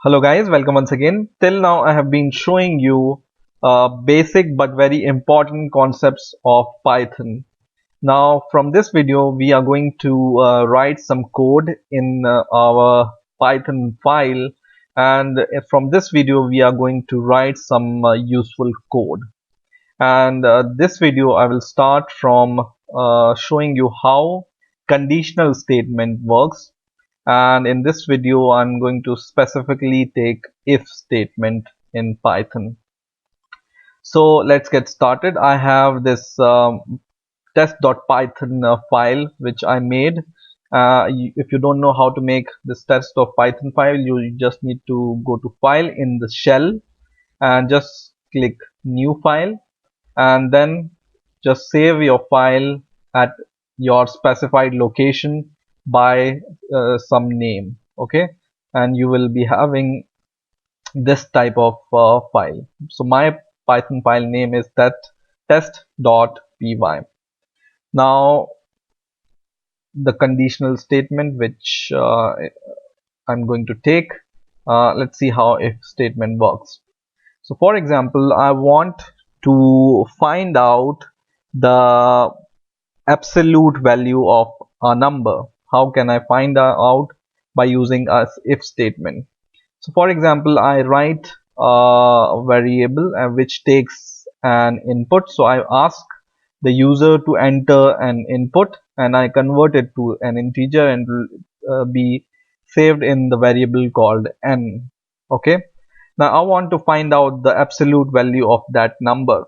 Hello guys, welcome once again. Till now I have been showing you basic but very important concepts of Python. Now from this video we are going to write some code in our Python file, and from this video we are going to write some useful code. And this video I will start from showing you how conditional statement works, and in this video I'm going to specifically take if statement in Python. So let's get started. I have this test.python file which I made. If you don't know how to make this test.python file, you just need to go to file in the shell and just click new file, and then just save your file at your specified location by some name. Okay, and you will be having this type of file. So my Python file name is that test.py. Now the conditional statement which I'm going to take, let's see how if statement works. So for example, I want to find out the absolute value of a number. How can I find out? By using a if statement. So for example, I write a variable which takes an input. So I ask the user to enter an input, and I convert it to an integer and be saved in the variable called n. Okay. Now I want to find out the absolute value of that number.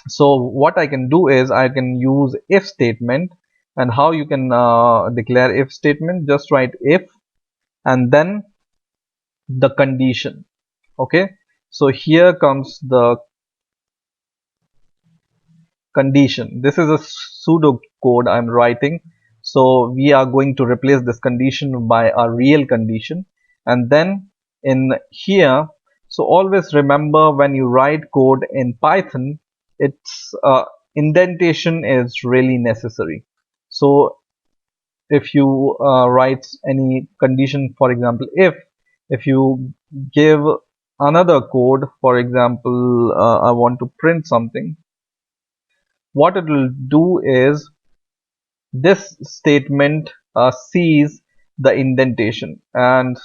So what I can do is I can use if statement. And how you can declare if statement, just write if and then the condition. Okay, so here comes the condition. This is a pseudo code I'm writing, so we are going to replace this condition by a real condition. And then in here, so always remember, when you write code in Python, its indentation is really necessary. So if you write any condition, for example, if you give another code, for example, I want to print something, what it will do is this statement sees the indentation. And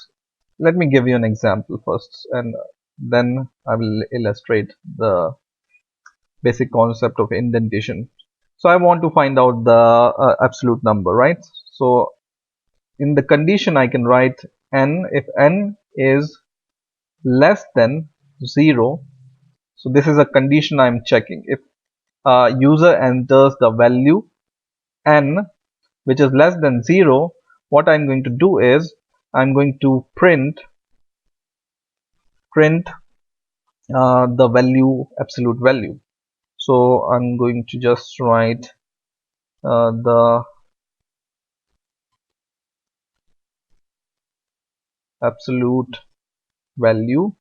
let me give you an example first, and then I will illustrate the basic concept of indentation. So I want to find out the absolute number, right? So in the condition I can write n if n is less than 0. So this is a condition I'm checking. If user enters the value n which is less than 0, what I'm going to do is I'm going to print the value, absolute value. So I'm going to just write the absolute value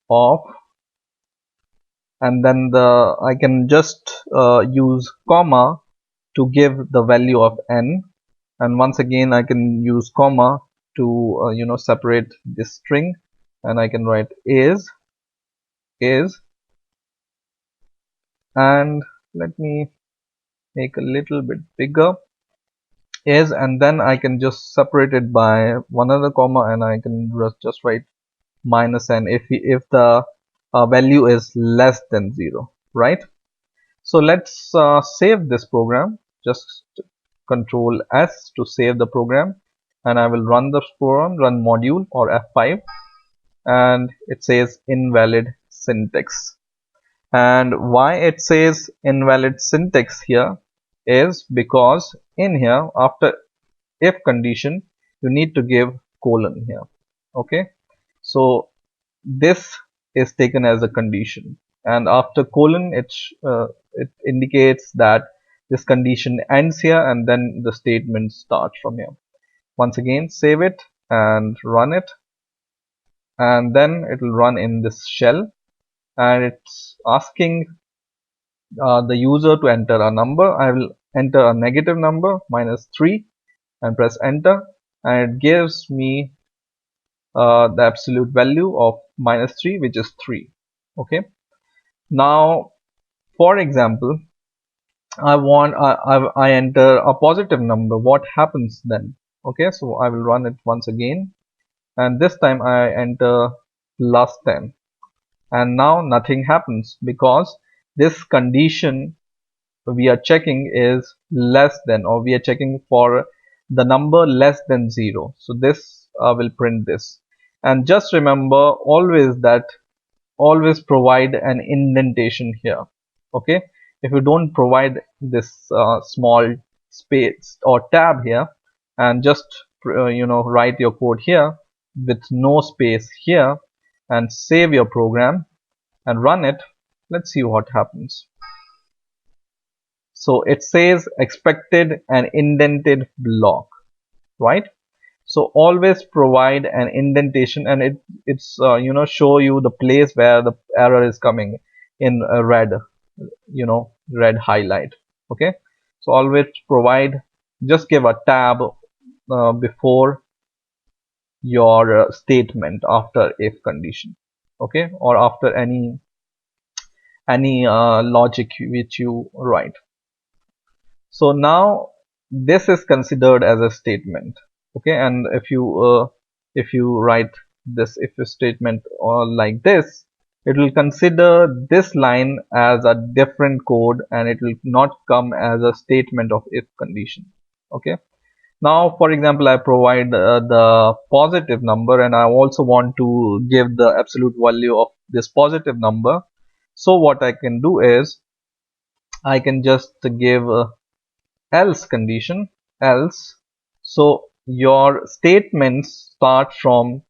of, and then I can just use comma to give the value of n, and once again I can use comma to separate this string, and I can write is, and let me make a little bit bigger, is, and then I can just separate it by one other comma, and I can just write minus n if the value is less than 0, right? So let's save this program. Just control S to save the program, and I will run the program, run module or F5, and it says invalid syntax. And why it says invalid syntax here is because in here, after if condition, you need to give colon here. Okay, so this is taken as a condition, and after colon it indicates that this condition ends here, and then the statement starts from here. Once again, save it and run it, and then it will run in this shell, and it's asking the user to enter a number. I will enter a negative number, -3, and press enter, and it gives me the absolute value of -3, which is 3. Okay. Now, for example, I enter a positive number. What happens then? Okay, so I will run it once again, and this time I enter +10, and now nothing happens because this condition we are checking is less than, or we are checking for the number less than 0. So this will print this. And just remember always that always provide an indentation here. Okay, if you don't provide this small space or tab here, and just write your code here with no space here, and save your program and run it, let's see what happens. So it says expected an indented block, right? So always provide an indentation, and it's show you the place where the error is coming in red, red highlight. Okay, so always provide, just give a tab before your statement after if condition. Okay, or after any logic which you write. So now this is considered as a statement. Okay, and if you write this if statement or like this, it will consider this line as a different code, and it will not come as a statement of if condition. Okay, now for example, I provide the positive number, and I also want to give the absolute value of this positive number. So what I can do is I can just give else condition, else. So your statements start from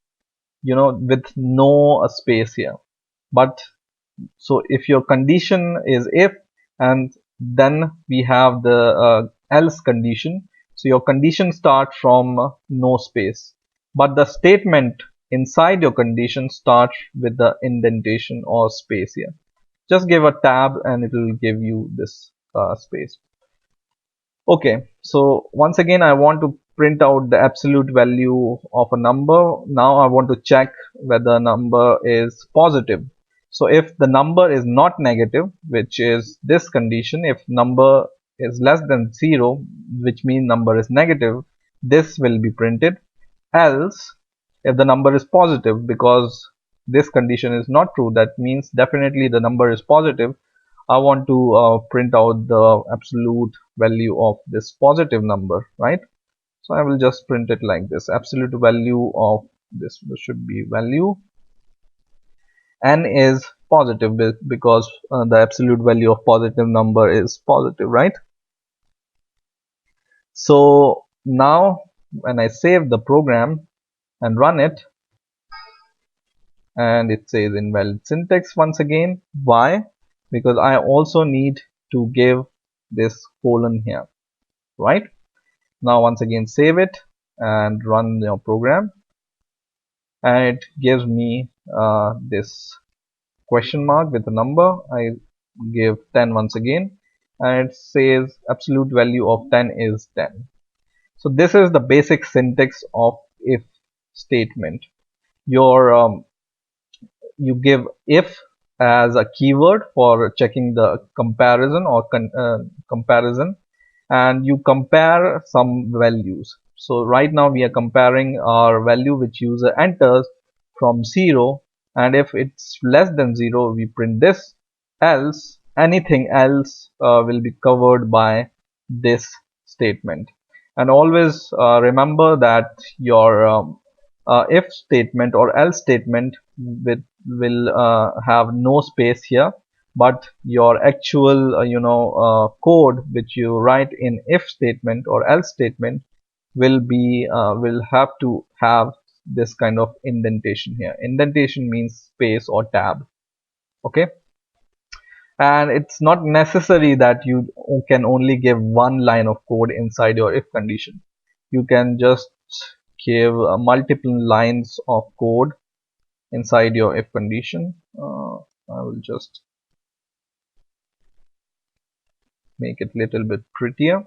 with no space here, but so if your condition is if, and then we have the else condition, so your condition start from no space, but the statement inside your condition starts with the indentation or space here. Just give a tab and it will give you this space. Okay, so once again I want to print out the absolute value of a number. Now I want to check whether number is positive. So if the number is not negative, which is this condition, if number is less than 0, which means number is negative, this will be printed. Else, if the number is positive, because this condition is not true, that means definitely the number is positive, I want to print out the absolute value of this positive number, right? So I will just print it like this. Absolute value of this should be value. N is positive because the absolute value of positive number is positive, right? So now when I save the program and run it, and it says invalid syntax once again. Why? Because I also need to give this colon here, right? Now once again save it and run your program, and it gives me this question mark with a number. I give 10 once again, and it says absolute value of 10 is 10. So this is the basic syntax of if statement. Your you give if as a keyword for checking the comparison or comparison, and you compare some values. So right now we are comparing our value which user enters from 0, and if it's less than 0 we print this. Else anything else will be covered by this statement. And always remember that your if statement or else statement will have no space here, but your actual code which you write in if statement or else statement will have to have this kind of indentation here. Indentation means space or tab. Okay, and it's not necessary that you can only give one line of code inside your if condition. You can just give multiple lines of code inside your if condition. I will just make it a little bit prettier.